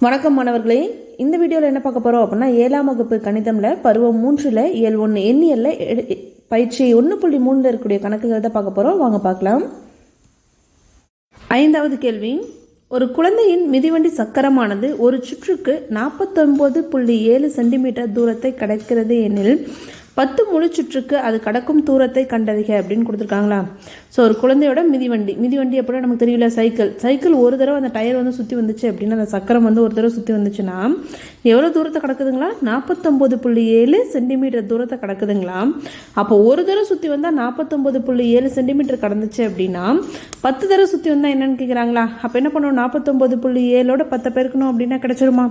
வணக்கம் மாணவர்களே, இந்த வீடியோவில் என்ன பார்க்க போகிறோம் அப்படின்னா 7ஆம் வகுப்பு கணிதமில் பருவம் 3ல் இயல் 1 எண்ணியலில் பயிற்சி 1.3 இருக்கக்கூடிய கணக்குகள் தான் பார்க்க போகிறோம். வாங்க பார்க்கலாம். 5வது கேள்வி. ஒரு குழந்தையின் மிதிவண்டி சக்கரமானது ஒரு சுற்றுக்கு 49.7 சென்டிமீட்டர் தூரத்தை கடக்கிறது எனில் 10 முழு சுற்றுக்கு அது கடக்கும் தூரத்தை கண்டறிக அப்படின்னு கொடுத்துருக்காங்களா. ஸோ ஒரு குழந்தையோட மிதிவண்டி அப்படின்னா நமக்கு தெரியல, சைக்கிள் ஒரு தடவை அந்த டயர் வந்து சுற்றி வந்துச்சு அப்படின்னா அந்த சக்கரம் வந்து ஒரு தடவை சுற்றி வந்துச்சுன்னா எவ்வளோ தூரத்தை கடக்குதுங்களா? 49.7 சென்டிமீட்டர் தூரத்தை கடக்குதுங்களா. அப்போ ஒரு தடவை சுற்றி வந்தால் 49.7 சென்டிமீட்டர் கடந்துச்சு அப்படின்னா 10 தடவை சுற்றி வந்தால் என்னன்னு கேட்குறாங்களா. அப்போ என்ன பண்ணுவோம்? 49.7ஓட 10 பெருக்கணும் அப்படின்னா கிடைச்சிருமா.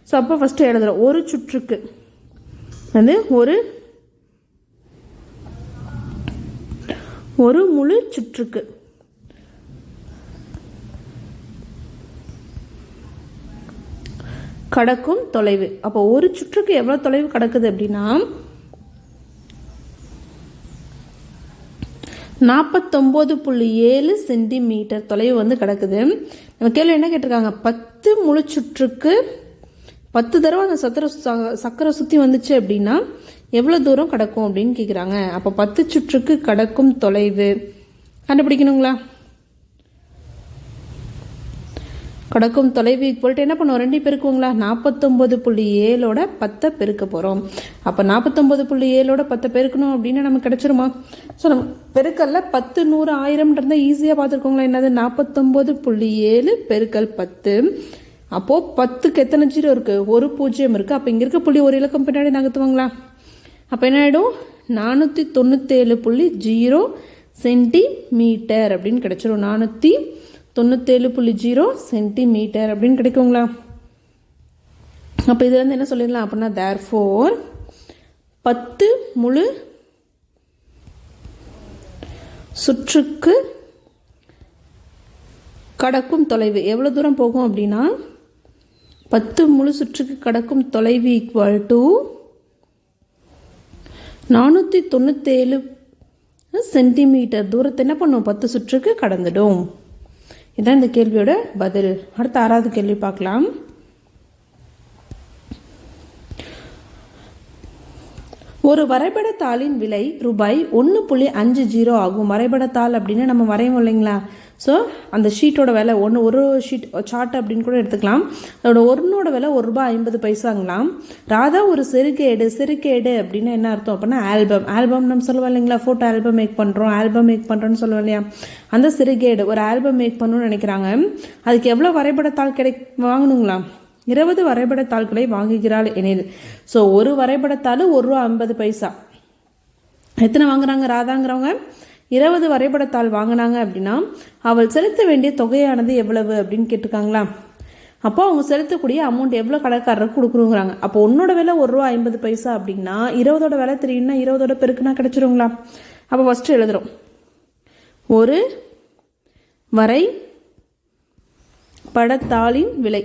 ஸோ அப்போ ஃபஸ்ட்டு எழுதுகிறோம். ஒரு சுற்றுக்கு வந்து ஒரு முழு சுற்றுக்கு கடக்கும் தொலைவு. அப்போ ஒரு சுற்றுக்கு எவ்வளோ தொலைவு கடக்குது அப்படின்னா 49.7 சென்டிமீட்டர் தொலைவு வந்து கிடக்குது. நம்ம கேள்வி என்ன கேட்டிருக்காங்க? 10 முழு சுற்றுக்கு 10 தடவை அந்த சக்கரை சுற்றி வந்துச்சு அப்படின்னா எவ்வளோ தூரம் கடக்கும் அப்படின்னு கேட்குறாங்க. அப்போ 10 சுற்றுக்கு கடக்கும் தொலைவு கண்டுபிடிக்கணுங்களா. கடக்கும் தொலைவு ஈக்குவல்ட்டு என்ன பண்ணுவோம்? 2 பெருக்குவோங்களா. 49.7ஓட 10 பெருக்க போகிறோம். அப்போ 49.7ஓட 10 பெருக்கணும் அப்படின்னு நமக்கு கிடைச்சிருமா. ஸோ நம்ம பெருக்கல்ல 10 100 1000 இருந்தால் ஈஸியாக பார்த்துருக்கோங்களா. என்னது? 49.7 பெருக்கல் 10. அப்போது 10க்கு எத்தனை 0 இருக்குது? ஒரு 0 இருக்குது. அப்போ இங்கே இருக்க புள்ளி ஒரு இலக்கம் பின்னாடி நகர்த்துவாங்களா. அப்போ என்ன ஆகிடும்? 497.0 சென்டிமீட்டர் அப்படின்னு கிடைச்சிரும். 497.0 சென்டிமீட்டர் அப்படின்னு கிடைக்குங்களா. அப்போ இதுலேருந்து என்ன சொல்லிடலாம் அப்படின்னா therefore 10 முழு சுற்றுக்கு கடக்கும் தொலைவு எவ்வளோ தூரம் போகும் அப்படின்னா 10 முழு சுற்றுக்கு கடக்கும் தொலைவு ஈக்குவல் டு 497 சென்டிமீட்டர் தூரத்தை என்ன பண்ணும்? 10 சுற்றுக்கு கடந்துடும். இதான் இந்த கேள்வியோட பதில். அடுத்த 6வது கேள்வி பார்க்கலாம். ஒரு வரைபடத்தாளின் விலை ரூபாய் 1.50 ஆகும். வரைபடத்தாள் அப்படின்னு நம்ம வரைவோம் இல்லைங்களா. ஸோ அந்த ஷீட்டோட விலை ஒரு ஷீட் சார்ட் அப்படின்னு கூட எடுத்துக்கலாம். அதோட ஒன்னோட விலை ₹1.50. ராதா ஒரு செருக்கேடு அப்படின்னு என்ன அர்த்தம் அப்படின்னா ஆல்பம் நம்ம சொல்லுவோம் இல்லைங்களா. ஃபோட்டோ ஆல்பம் மேக் பண்ணுறோன்னு சொல்லுவோம் இல்லையா. அந்த செருக்கேடு ஒரு ஆல்பம் மேக் பண்ணணும்னு நினைக்கிறாங்க. அதுக்கு எவ்வளோ வரைபடத்தாள் வாங்கணுங்களா? 20 வரைபடத்தாள்களை வாங்குகிறாள் எனில். ஸோ ஒரு வரைபடத்தாள் ₹1.50. எத்தனை வாங்குறாங்க ராதாங்கிறவங்க? 20 வரைபடத்தாள் வாங்கினாங்க அப்படின்னா அவள் செலுத்த வேண்டிய தொகையானது எவ்வளவு அப்படின்னு கேட்டிருக்காங்களா. அப்போ அவங்க செலுத்தக்கூடிய அமௌண்ட் எவ்வளோ கடைக்காரருக்கு கொடுக்குறோங்கிறாங்க. அப்போ உன்னோட விலை ₹1.50 அப்படின்னா 20ஓட விலை தெரியும்னா 20ஓட பெருக்குனா கிடைச்சிருங்களா. அப்போ ஃபஸ்ட்டு எழுதுகிறோம். ஒரு வரைபடத்தாளின் விலை.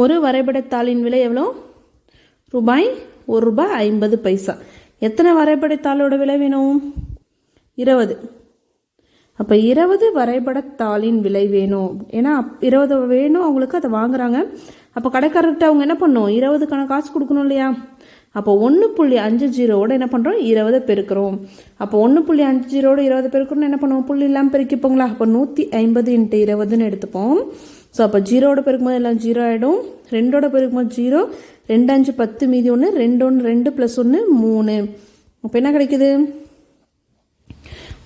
ஒரு வரைபடத்தாளின் விலை எவ்வளோ? ₹1.50. எத்தனை வரைபடத்தாளோட விலை வேணும்? 20. அப்போ 20 வரைபடத்தாளின் விலை வேணும். ஏன்னா 20 வேணும் அவங்களுக்கு, அதை வாங்குறாங்க. அப்போ கடைக்காரர்கிட்ட அவங்க என்ன பண்ணணும்? 20க்கான காசு கொடுக்கணும் இல்லையா. அப்போ 1.50ஓட என்ன பண்ணுறோம்? 20 பெருக்கிறோம். அப்போ 1.50ஓட 20 பெருக்கிறோம்னு என்ன பண்ணுவோம்? புள்ளி இல்லாமல் பெருக்கிப்போங்களா. அப்போ 150 × 20ன்னு எடுத்துப்போம். ஸோ அப்போ 0ஓட பெருக்கும்போது எல்லாம் 0 ஆகிடும். 2ஓட பெருக்கும்போது 0, 2 5 10 மீதி 1, 2 1 2 + 1 3. அப்போ என்ன கிடைக்குது?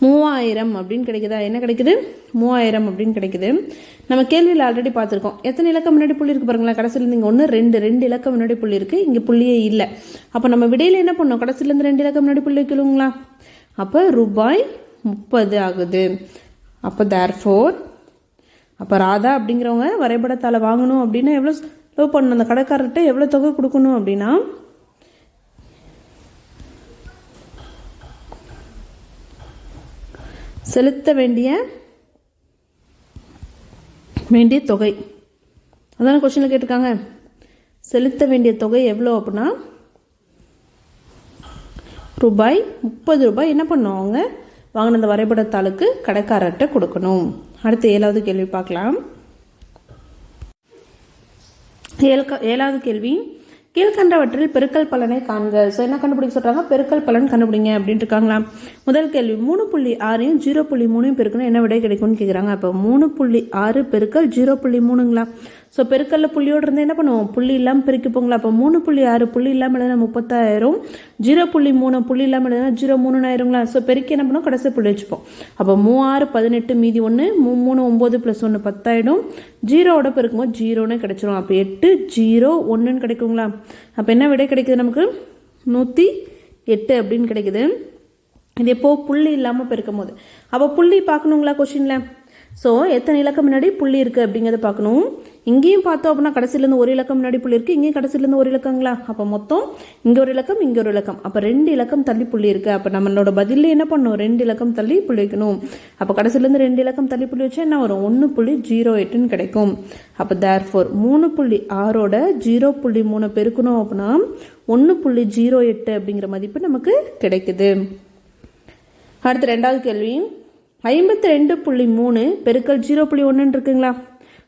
3000 அப்படின்னு கிடைக்குதா. என்ன கிடைக்குது? 3000 அப்படின்னு கிடைக்குது. நம்ம கேள்வியில் ஆல்ரெடி பார்த்துருக்கோம். எத்தனை இலக்கம் முன்னாடி புள்ளி இருக்குது பாருங்களா. கடைசியிலேருந்து இங்கே 1 2 இலக்கம் முன்னாடி புள்ளி இருக்குது. இங்கே புள்ளியே இல்லை. அப்போ நம்ம விடையில் என்ன பண்ணோம்? கடைசியிலேருந்து 2 இலக்கம் முன்னாடி புள்ளி வைக்கலுங்களா. அப்போ ₹30 ஆகுது. அப்போ therefore அப்போ ராதா அப்படிங்கிறவங்க வரைபடத்தாளை வாங்கணும் அப்படின்னா எவ்வளோ செலவு பண்ணணும்? அந்த கடைக்காரர்கிட்ட எவ்வளோ தொகை கொடுக்கணும் அப்படின்னா செலுத்த வேண்டிய தொகை. அதான கொஸ்டினில் கேட்டிருக்காங்க. செலுத்த வேண்டிய தொகை எவ்வளோ அப்படின்னா ₹30. என்ன பண்ணணும்? அவங்க வாங்கின அந்த வரைபடத்தாளுக்கு கடைக்காரர்கிட்ட கொடுக்கணும். அடுத்து 7வது கேள்வி பார்க்கலாம். ஏழாவது கேள்வி, கீழ்கண்டவற்றில் பெருக்கல் பலனை காண்க. ஸோ என்ன கண்டுபிடிக்க சொல்கிறாங்க, பெருக்கல் பலன் கண்டுபிடிங்க அப்படின்ட்டு இருக்காங்களா. முதல் கேள்வி, 3.6 0.3 பெருக்கணும் என்ன விடை கிடைக்கும்னு கேட்குறாங்க. அப்போ 3.6 பெருக்கல் 0.3ங்களா. ஸோ பெருக்கல்ல புள்ளியோடு இருந்து என்ன பண்ணுவோம், புள்ளி இல்லாமல் பெருக்கிப்போங்களா. அப்போ 3.6 புள்ளி இல்லாமல் எழுதுனா 30,000, 0.3 புள்ளி இல்லாமல் எழுதுனா 0.3 ஆயிருங்களா. ஸோ பெருக்கி என்ன பண்ணுவோம், கடைசி புள்ளி வச்சுப்போம். அப்போ 3 6 18 மீதி 1 3 9 + 1 10 ஆகிடும். 0வோட பெருக்கும்போது 0ன்னு கிடைச்சிரும். அப்போ 8 0 1ன்னு கிடைக்குங்களா. அப்போ என்ன விடை கிடைக்குது நமக்கு, 108 அப்படின்னு கிடைக்குது. இது எப்போ, புள்ளி இல்லாமல் பெருக்கும் போது. அப்போ புள்ளி பார்க்கணுங்களா கொஸ்டினில். ஸோ எத்தனை இலக்கம் முன்னாடி புள்ளி இருக்குது அப்படிங்கிறத பார்க்கணும். இங்கேயும் பார்த்தோம் அப்படின்னா கடைசியிலேருந்து ஒரு இலக்கம் முன்னாடி புள்ளி இருக்குது, இங்கேயும் கடைசியிலேருந்து ஒரு இலக்கங்களா. அப்போ மொத்தம் இங்கே ஒரு இலக்கம் இங்கே ஒரு இலக்கம், அப்போ 2 இலக்கம் தள்ளி புள்ளி இருக்குது. அப்போ நம்மளோட பதிலில் என்ன பண்ணணும், 2 இலக்கம் தள்ளி புள்ளி வைக்கணும். அப்போ கடைசியிலேருந்து 2 இலக்கம் தள்ளி புள்ளி வச்சா என்ன வரும், 1.08ன்னு கிடைக்கும். அப்போ தேர்ஃபோர் 3.6ஓட 0.3 பெருக்கணும் அப்படின்னா 1.08 அப்படிங்கிற மதிப்பு நமக்கு கிடைக்குது. அடுத்து ரெண்டாவது கேள்வி, 52.3 பெருக்கல் 0.1 இருக்குங்களா.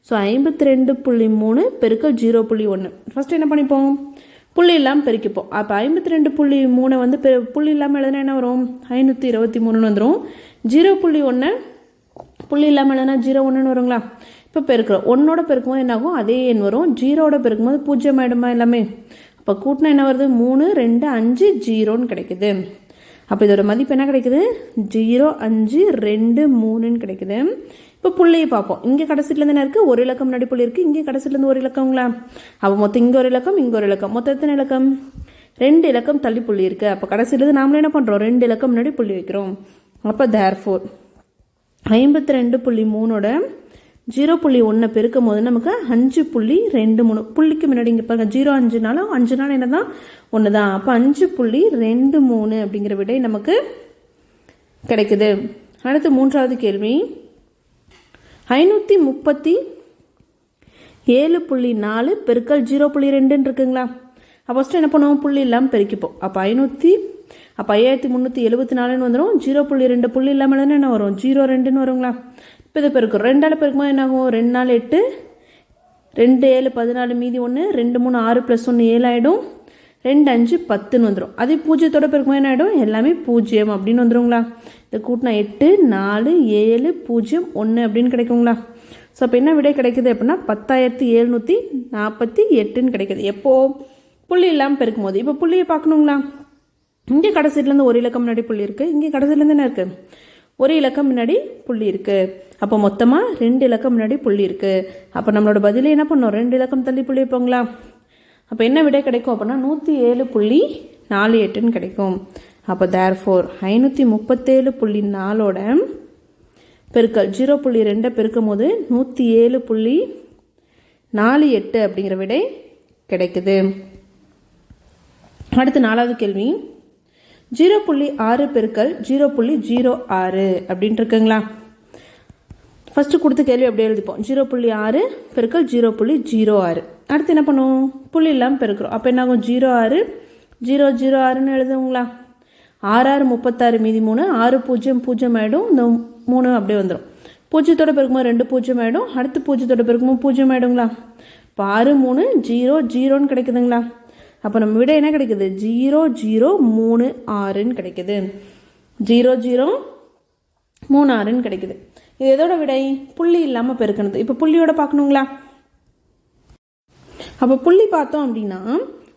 ஸோ 52.3 பெருக்கல் 0.1 ஃபர்ஸ்ட் என்ன பண்ணிப்போம், புள்ளி இல்லாமல் பெருக்கிப்போம். அப்போ 52.3 வந்து புள்ளி இல்லாமல் எழுதுனா என்ன வரும், 523 வந்துடும். 0.1 புள்ளி இல்லாமல் எழுதுனா 0.1 வருங்களா. இப்போ பெருக்கிறோம், 1ஓட பெருக்கும்போது என்ன ஆகும், அதே எண் வரும். 0ஓட பெருக்கும்போது 0 ஆகிடுமா எல்லாமே. அப்போ கூட்டினா என்ன வருது, 3 2 5 0ன்னு கிடைக்குது. அப்போ இதோட மதிப்பு என்ன கிடைக்குது, 0 5 2 3ன்னு கிடைக்குது. இப்போ புள்ளியை பார்ப்போம். இங்கே கடைசியிலேருந்து என்ன இருக்குது, ஒரு இலக்கம் முன்னாடி புள்ளி இருக்குது, இங்கே கடைசியிலேருந்து ஒரு இலக்கங்களா. அப்போ மொத்தம் இங்கே ஒரு இலக்கம் இங்கே ஒரு இலக்கம், மொத்தம் எத்தனை இலக்கம், 2 இலக்கம் தள்ளி புள்ளி இருக்குது. அப்போ கடைசியிலேருந்து நாமளும் என்ன பண்ணுறோம், 2 இலக்கம் முன்னாடி புள்ளி வைக்கிறோம். அப்போ தேர்ஃபோர் 52.3ஓட 0.1 பெருக்கும் போது நமக்கு 5.23 புள்ளிக்கு முன்னாடி இங்கே பாருங்க 0 5நாலும் 5 நாள் என்ன தான், 1 தான். அப்போ 5.23 அப்படிங்கிற விடை நமக்கு கிடைக்குது. அடுத்து மூன்றாவது கேள்வி, 537.4 பெருக்கல் 0.2 இருக்குங்களா. அப்போ ஃபஸ்ட்டு என்ன பண்ணுவோம், புள்ளி இல்லாமல் பெருக்கிப்போம். அப்போ 5374 வந்துடும். 0.2 புள்ளி இல்லாமல் என்ன வரும், 0.2ன்னு வருங்களா. இப்போ இதை பெருக்கும், 2ஆல் பெருக்கும்போது என்ன ஆகும், 2 4 8 2 7 14 மீதி 1 2 3 6 + 1 7 ஆகிடும். 2 5 10ன்னு வந்துடும். அதே பூஜ்ஜியத்தோட பெருக்கும்போது என்ன ஆகிடும், எல்லாமே 0 அப்படின்னு வந்துடுங்களா. இதை கூட்டினா 8 4 7 0 1 அப்படின்னு கிடைக்குங்களா. ஸோ அப்போ என்ன விடை கிடைக்குது அப்படின்னா 10,748ன்னு கிடைக்குது. எப்போது, புள்ளி இல்லாமல் பெருக்கும் போது. இப்போ புள்ளியை பார்க்கணுங்களா. இங்கே கடைசியிலேருந்து ஒரு இலக்கம் முன்னாடி புள்ளி இருக்குது, இங்கே கடைசியிலேருந்து என்ன இருக்குது, ஒரு இலக்கம் முன்னாடி புள்ளி இருக்குது. அப்போ மொத்தமாக 2 இலக்கம் முன்னாடி புள்ளி இருக்குது. அப்போ நம்மளோட பதிலே என்ன பண்ணோம், 2 இலக்கம் தள்ளி புள்ளி வைப்போங்களா. அப்போ என்ன விடை கிடைக்கும் அப்படின்னா 107.48ன்னு கிடைக்கும். அப்போ தேர்ஃபோர் 537.4ஓட பெருக்கல் 0.2 பெருக்கும் போது 107.48 அப்படிங்கிற விடை கிடைக்குது. அடுத்து நாலாவது கேள்வி, 0.6 பெருக்கல் 0.06 அப்படின்ட்டு இருக்குங்களா. ஃபஸ்ட்டு கொடுத்த கேள்வி அப்படியே எழுதிப்போம், 0.6 பெருக்கல் 0.06. அடுத்து என்ன பண்ணுவோம், புள்ளி இல்லாமல் பெருக்கிறோம். அப்போ என்ன ஆகும், 0 6 0 0 6ன்னு எழுதுங்களா. 6 6 36 மீதி 3 6 0 0 ஆகிடும். இந்த 3 அப்படியே வந்துடும். பூஜ்ஜியத்தோட பெருக்கும்போது 2 0 ஆகிடும். அடுத்து பூஜ்ஜியத்தோட பெருக்கும்போது 0 ஆகிடுங்களா. இப்போ 6 3 0 0ன்னு கிடைக்குதுங்களா. அப்போ நம்ம விட என்ன கிடைக்குது, 0 0 3 6ன்னு கிடைக்குது. 0 0 3 6ன்னு கிடைக்குது. இது எதோட விடை, புள்ளி இல்லாமல் பெருக்கணுது. இப்போ புள்ளியோட பார்க்கணுங்களா. அப்போ புள்ளி பார்த்தோம் அப்படின்னா,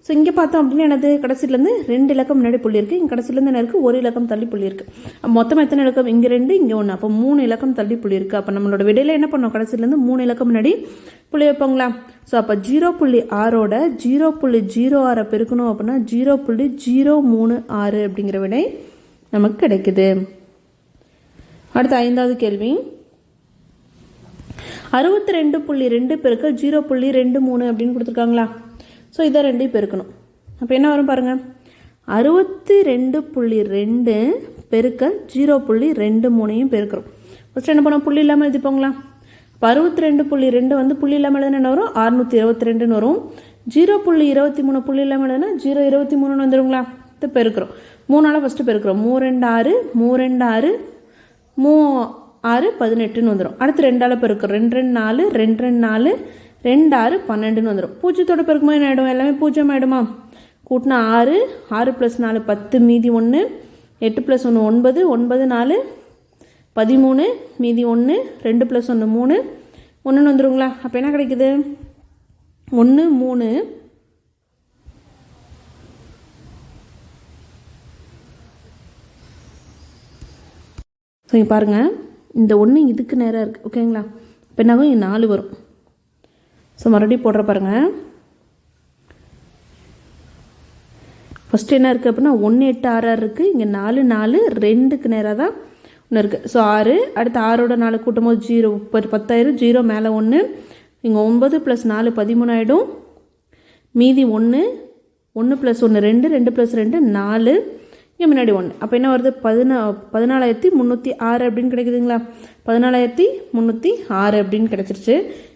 ஸோ இங்கே பார்த்தோம் அப்படின்னா என்னது, கடைசியிலேருந்து 2 இலக்கம் முன்னாடி புள்ளி இருக்குது, இங்கே கடைசியிலேருந்து என்ன இருக்குது, ஒரு இலக்கம் தள்ளி புள்ளி இருக்குது. மொத்தம் எத்தனை இலக்கம், இங்கே 2 இங்கே 1, அப்போ 3 இலக்கம் தள்ளி புள்ளி இருக்குது. அப்போ நம்மளோட விடையில் என்ன பண்ணோம், கடைசியிலேருந்து 3 இலக்கம் முன்னாடி புள்ளி வைப்போங்களா. ஸோ அப்போ 0.6ஓட 0.06 பெருக்கணும் அப்படின்னா 0.036 அப்படிங்கிற விடை நமக்கு கிடைக்குது. அடுத்த ஐந்தாவது கேள்வி, 62.2 பெருக்கல் 0.23 அப்படின்னு கொடுத்துருக்காங்களா. ஸோ இதை 2 பெருக்கணும். அப்போ என்ன வரும் பாருங்கள், 62.2 பெருக்கல் 0.23 பெருக்கிறோம். ஃபஸ்ட்டு என்ன பண்ணோம், புள்ளி இல்லாமல் எழுதிப்போங்களா. இப்போ 62.2 வந்து புள்ளி இல்லாமல் எழுதுனா என்ன வரும், 622ன்னு வரும். 0.23 புள்ளி இல்லாமல் எழுதுனா 0.23ன்னு வந்துடுங்களா. இதை பெருக்கிறோம், 3ஆல் ஃபஸ்ட்டு பெருக்கிறோம். 3 2 6 3 2 6 3 6 18ன்னு வந்துடும். அடுத்து 2ஆல் பெருக்கிறோம், 2 2 4 2 2 4 2 6 12ன்னு வந்துடும். பூஜ்ஜியத்தோட பெருக்கும்போது என்ன ஆகிடும்? எல்லாமே பூஜ்ஜியம் ஆகிடுமா? கூட்டினா 6, 6 + 4 10, மீதி 1, 8 + 1 9, 9 4 13, மீதி 1, 2 + 1 3, 1ன்னு வந்துடுங்களா? அப்போ என்ன கிடைக்குது? 1 3. ஸோ இங்கே பாருங்கள், இந்த 1 இதுக்கு நேராக இருக்குது. ஓகேங்களா? இப்போ என்னாகும்? இங்கே 4 வரும். ஸோ மறுபடியும் போடுற பாருங்கள். ஃபஸ்ட்டு என்ன இருக்குது அப்படின்னா 1 8 6 6 இருக்குது. இங்கே 4 4 2க்கு நேராக தான் ஒன்று இருக்குது. ஸோ 6, அடுத்து 6ஓட 4 கூட்டும் போது 0 10 ஆயிரும். 0 மேலே 1, இங்கே 9 + 4 13 ஆகிடும். மீதி 1, 1 + 1 2, 2 + 2 4, இங்கே முன்னாடி 1. அப்போ என்ன வருது? 14,306 அப்படின்னு கிடைக்குதுங்களா? 14,306 அப்படின்னு கிடச்சிருச்சு.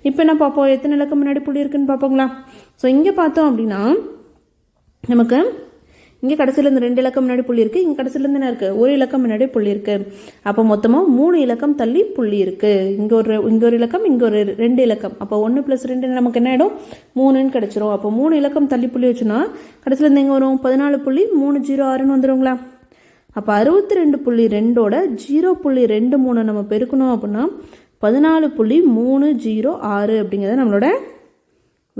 இப்போ என்ன பார்ப்போம்? எத்தனை இலக்கம் முன்னாடி புள்ளி இருக்குன்னு பார்ப்போங்களா? ஸோ இங்கே பார்த்தோம் அப்படின்னா நமக்கு இங்கே கடைசியில் இந்த 2 இலக்கம் முன்னாடி புள்ளி இருக்குது. இங்கே கடைசியிலேருந்து என்ன இருக்குது? ஒரு இலக்கம் முன்னாடி புள்ளி இருக்குது. அப்போ மொத்தமாக 3 இலக்கம் தள்ளி புள்ளி இருக்குது. இங்கே ஒரு இலக்கம், இங்கே ஒரு 2 இலக்கம். அப்போ 1 + 2 நமக்கு என்ன ஆகிடும்? 3ன்னு கிடச்சிரும். அப்போ 3 இலக்கம் தள்ளி புள்ளி வச்சுன்னா கடைசியிலேருந்து எங்கே வரும்? 14.306ன்னு வந்துடுங்களா? அப்போ 62.2ஓட 0.23 நம்ம பெருக்கணும் அப்படின்னா 14.306 அப்படிங்கிறது நம்மளோட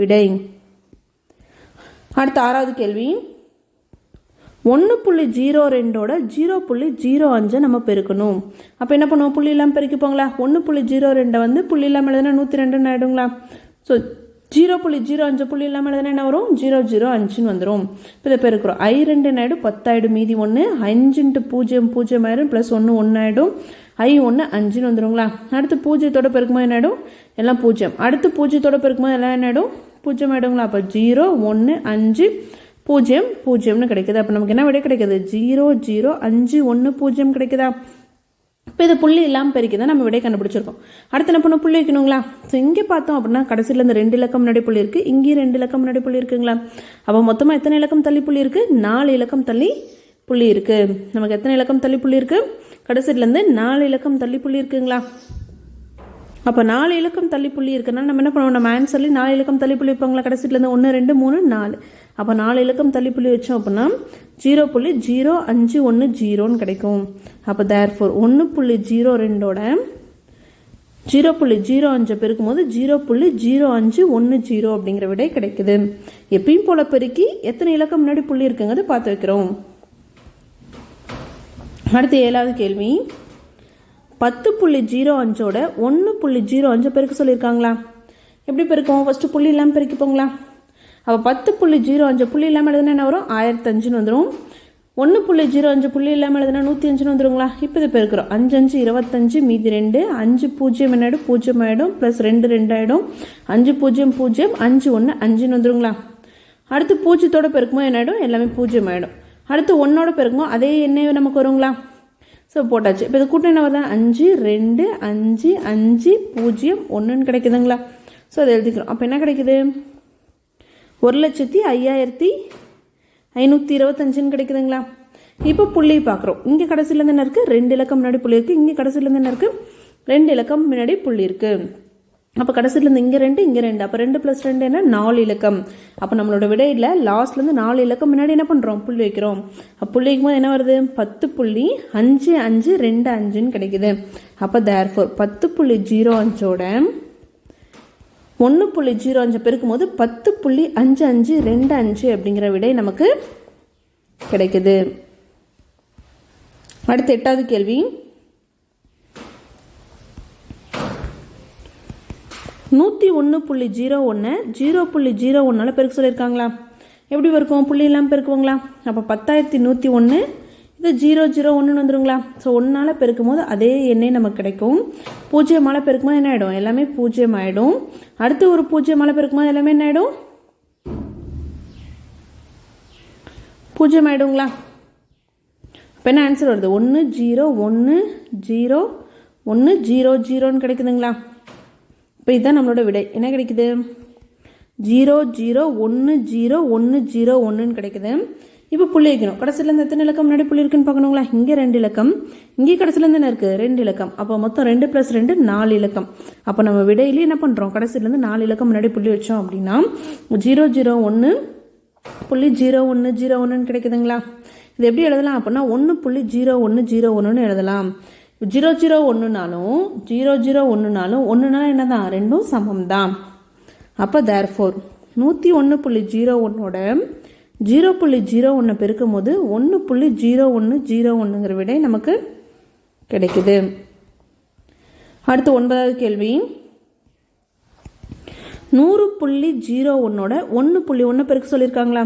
விடை. அடுத்த 6வது கேள்வி. 1.02ஓட 0.05 நம்ம பெருக்கணும். அப்போ என்ன பண்ணுவோம்? புள்ளி இல்லாமல் பெருக்கிப்போங்களா? 1.02 வந்து புள்ளி இல்லாமல் எழுதுனா 102 ஆகிடுங்களா? ஸோ 0.05 புள்ளி இல்லாமல் எழுதுனா என்ன வரும்? 005ன்னு வந்துடும். இப்போ இதை பெருக்கிறோம். I2 ஆகிடும், 10 ஆகிடும், மீதி 1, 5 × 0 0 ஆயிடும், +1 1 ஆகிடும், I1 5ன்னு வந்துடுங்களா? அடுத்து பூஜ்ஜியத்தோட பெருக்கும்போது என்ன ஆகிடும்? எல்லாம் 0. அடுத்து பூஜ்ஜியத்தோட பெருக்கும்போது எல்லாம் என்ன ஆகிடும்? 0 ஆகிடுங்களா? அப்போ 0 1 5 0 0ன்னு கிடைக்குது. அப்போ நமக்கு என்ன விட கிடைக்குது? 0 0 5 1 0 கிடைக்குதா? இப்போ இது புள்ளி இல்லாமல் பெருக்கிதான் நம்ம விடை கண்டுபிடிச்சிருக்கோம். அடுத்து என்ன பண்ண? புள்ளி வைக்கணுங்களா? ஸோ இங்கே பார்த்தோம் அப்படின்னா கடைசியில் இந்த 2 இலக்கம் முன்னாடி புள்ளி இருக்குது, இங்கேயும் 2 இலக்கம் முன்னாடி புள்ளி இருக்குங்களா? அப்போ மொத்தமாக எத்தனை இலக்கம் தள்ளி புள்ளி இருக்குது? 4 இலக்கம் தள்ளி புள்ளி இருக்குது. நமக்கு எத்தனை இலக்கம் தள்ளி புள்ளி இருக்குது? கடைசியிலேருந்து 4 இலக்கம் தள்ளி புள்ளி இருக்குங்களா? அப்போ 4 இலக்கம் தள்ளி புள்ளி இருக்குன்னா நம்ம என்ன பண்ணுவோம்? நம்ம ஆன்சர்லேயே 4 இலக்கம் தள்ளி புள்ளி வைப்பாங்களா? கடைசியிலேருந்து 1 2 3 4. அப்போ 4 இலக்கம் தள்ளி புள்ளி வச்சோம் அப்படின்னா 0.0510ன்னு கிடைக்கும். அப்போ தேர்ஃபோர் 1.02ஓட 0.05 பெருக்கும்போது 0.0510 அப்படிங்கிற விடை கிடைக்குது. எப்பயும் போல பெருக்கி எத்தனை இலக்கம் முன்னாடி புள்ளி இருக்குங்கிறது பார்த்து வைக்கிறோம். அடுத்து 7வது கேள்வி. 10.05ஓட 1.05 பெருக்க சொல்லியிருக்காங்களா? எப்படி பெருக்கும்? ஃபஸ்ட்டு புள்ளி இல்லாமல் பெருக்கிப்போங்களா? அப்போ 10.05 புள்ளி இல்லாமல் எழுதுனா என்ன வரும்? 1005ன்னு வந்துடும். 1.05 புள்ளி இல்லாமல் எழுதுனா 105ன்னு வந்துடுங்களா? இப்போ இதை பெருக்கிறோம். 5 5 25, மீதி 2, 5 0 என்ன ஆகிடும்? 0 ஆகிடும், +2 2 ஆகிடும், 5 0 0 5 1 5ன்னு வந்துடுங்களா? அடுத்து பூஜ்ஜியத்தோட பெருக்கும்போது என்ன ஆகிடும்? எல்லாமே 0 ஆகிடும். அடுத்து 1ஓட பெருக்கும்போது அதே எண்ணெய் நமக்கு வருங்களா? ஸோ போட்டாச்சு. இப்போ இது கூட்டம் என்ன வருது? 5 2 5 5 0 1ன்னு கிடைக்குதுங்களா? ஸோ அதை எழுதிக்கிறோம். அப்போ என்ன கிடைக்குது? 1,05,525ன்னு கிடைக்குதுங்களா? இப்போ புள்ளி பார்க்குறோம். இங்கே கடைசியிலேருந்து என்ன இருக்குது? 2 இலக்கம் முன்னாடி புள்ளி இருக்குது. இங்கே கடைசியிலேருந்து என்ன இருக்குது? 2 இலக்கம் முன்னாடி புள்ளி இருக்குது. அப்போ கடைசியிலேருந்து இங்கே 2 இங்கே 2. அப்போ 2 + 2 என்ன? 4 இலக்கம். அப்போ நம்மளோட விடையில் லாஸ்ட்லேருந்து 4 இலக்கம் முன்னாடி என்ன பண்ணுறோம்? புள்ளி வைக்கிறோம். அப்போ புள்ளி வைக்கும்போது என்ன வருது? 10.5525ன்னு கிடைக்குது. அப்போ தேர்ஃபோர் 10.05ஓட 1.05 பெருக்கும்போது 10.5525 அப்படிங்கிற விடை நமக்கு கிடைக்குது. அடுத்த 8வது கேள்வி. 101.01 0.01 பெருக்க சொல்லியிருக்காங்களா? எப்படி பெருக்குவோம்? புள்ளி இல்லாமல் பெருக்குவோங்களா? அப்போ 10,101 இது 001ன்னு வந்துடுங்களா? ஸோ 1ஆல் பெருக்கும் போது அதே எண்ணெய் நமக்கு கிடைக்கும். 0ஆல் பெருக்கும் போது என்ன ஆகிடும்? எல்லாமே 0 ஆகிடும். அடுத்து ஒரு 0ஆல் பெருக்கும் போது எல்லாமே என்ன ஆகிடும்? 0 ஆகிடுங்களா? இப்போ என்ன ஆன்சர் வருது? 1 0 1 0 1 0 0ன்னு கிடைக்குதுங்களா? இப்போ இதுதான் நம்மளோட விடை. என்ன கிடைக்குது? 0 0 1 0 1 0 1ன்னு கிடைக்குது. இப்போ புள்ளி வைக்கணும். கடைசியிலேருந்து எத்தனை இலக்கம் முன்னாடி புள்ளி இருக்குன்னு பார்க்கணுங்களா? இங்கே 2 இலக்கம், இங்கே கடைசியிலேருந்து என்ன இருக்குது? 2 இலக்கம். அப்போ மொத்தம் 2 + 2 4 இலக்கம். அப்போ நம்ம விடையிலேயே என்ன பண்ணுறோம்? கடைசியிலேருந்து 4 இலக்கம் முன்னாடி புள்ளி வச்சோம் அப்படின்னா 001.0101ன்னு கிடைக்குதுங்களா? இது எப்படி எழுதலாம் அப்படின்னா 1.0101ன்னு எழுதலாம். 001னாலும் 001னாலும் என்னதான்? ரெண்டும் சமம் தான். அப்போ தேர்ஃபோர் 101.01ஓட 0.01 பெருக்கும் போது 1.0101ங்கிற விடை நமக்கு கிடைக்குது. அடுத்து 9வது கேள்வி. 100.01ஓட 1.1 பெருக்க சொல்லியிருக்காங்களா?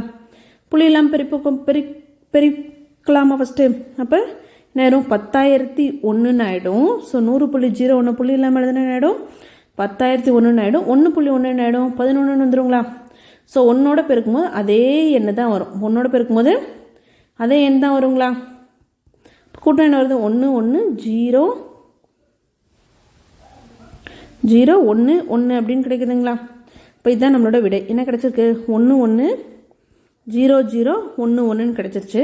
புள்ளி இல்லாமல் பெருக்கலாமா ஃபஸ்ட்டு? அப்போ என்ன ஆயிடும்? 10,001 ஆகிடும். ஸோ 100.01 புள்ளி இல்லாமல் எழுதுனா என்ன ஆகிடும்? 10,001 ஆகிடும். 1.1 ஆகிடும் 11 வந்துடுங்களா? ஸோ 1ஓட பெருக்கும்போது அதே எண்ணு தான் வரும். 1ஓட பெருக்கும்போது அதே எண் தான் வருங்களா? கூட்டம் என்ன வருது? 1 1 0 0 1 1 அப்படின்னு கிடைக்குதுங்களா? இப்போ இதுதான் நம்மளோட விடை. என்ன கிடைச்சிருக்கு? 1 1 0 0 1 1ன்னு கிடைச்சிருச்சு.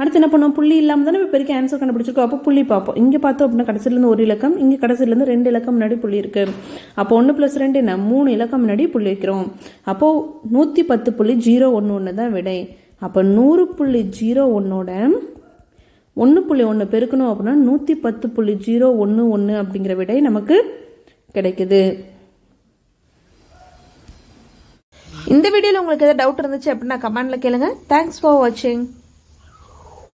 அடுத்து என்ன பண்ணோம்? புள்ளி இல்லாமல் தானே இப்போ பெருக்கி ஆன்சர் கண்டுபிடிச்சிருக்கோம். அப்போ புள்ளி பார்ப்போம். இங்கே பார்த்தோம் அப்படின்னா கடைசியிலேருந்து 1 இலக்கம், இங்கே கடைசியிலேருந்து 2 இலக்கம் முன்னாடி புள்ளி இருக்குது. அப்போ 1 + 2 என்ன? 3 இலக்கம் முன்னாடி புள்ளி வைக்கிறோம். அப்போது 110.011 தான் விடை. அப்போ 100.01ஓட 1.1 பெருக்கணும் அப்படின்னா 110.011 அப்படிங்கிற விடை நமக்கு கிடைக்குது. இந்த வீடியோவில் உங்களுக்கு எதாவது டவுட் இருந்துச்சு அப்படின்னா கமெண்ட்டில் கேளுங்க. தேங்க்ஸ் ஃபார் வாட்சிங்.